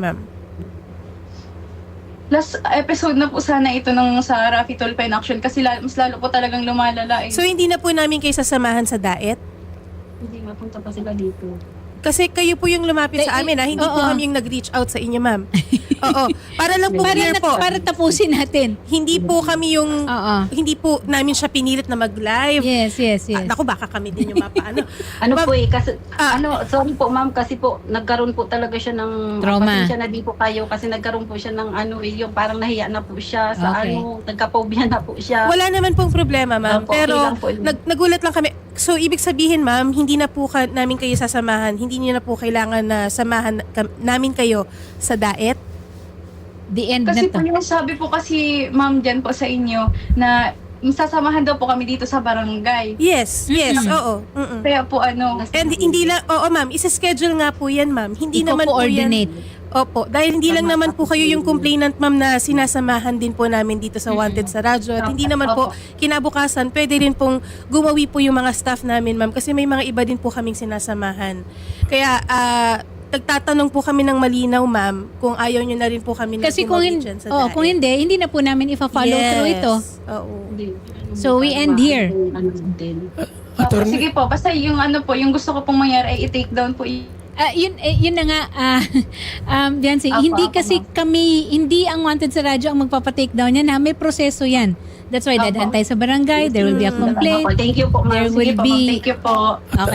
ma'am? Last episode na po sana ito ng sa Rafi Tulfo in Action kasi mas lalo po talagang lumalala. So hindi na po namin kayo sasamahan sa diet? Hindi, mapunta pa sila dito. Kasi kayo po yung lumapit sa amin, ha? Hindi po kami yung nag-reach out sa inyo, ma'am. Oo. Para lang po clear po. Para tapusin natin. Hindi po kami yung, hindi po namin siya pinilit na mag-live. Yes. Naku, baka kami din yung mapaano. Kasi, sorry po ma'am, kasi po, nagkaroon po talaga siya ng, Trauma. pasensya na di po kayo, kasi nagkaroon po siya ng yung parang nahiya na po siya sa Okay. nagka-phobia na po siya. Wala naman pong problema, ma'am. Opo, okay Pero lang po yun. nagulat lang kami. So, ibig sabihin, ma'am, hindi na po namin kayo sasamahan. Hindi niyo na po kailangan na samahan namin kayo sa diet. The end Kasi na po to. yung sabi po kasi ma'am dyan po sa inyo na sasamahan daw po kami dito sa barangay. Yes, oo. Kaya po And hindi lang, oo ma'am, isa-schedule nga po yan, ma'am. Hindi naman po yan. I-coordinate. Opo, dahil hindi lang naman po kayo yung complainant, ma'am, na sinasamahan din po namin dito sa Wanted sa radyo. At hindi naman po kinabukasan, pwede rin pong gumawi po yung mga staff namin, ma'am, kasi may mga iba din po kaming sinasamahan. Kaya, nagtatanong po kami ng malinaw, ma'am, kung ayaw nyo na rin po kami Kasi kung, dyan sa diet. kung hindi na po namin ifa-follow through ito. Oo. So, we end here. sige po, basta yung yung gusto ko pong mangyari ay i-take down po Yun na nga, Biancy, hindi kasi hindi ang Wanted sa radyo ang magpapa-take down yan, ha? May proseso yan. That's why dadaan tayo sa barangay, there will be a complaint. Thank you po ma'am. There will Sige po, be- thank you po. Okay.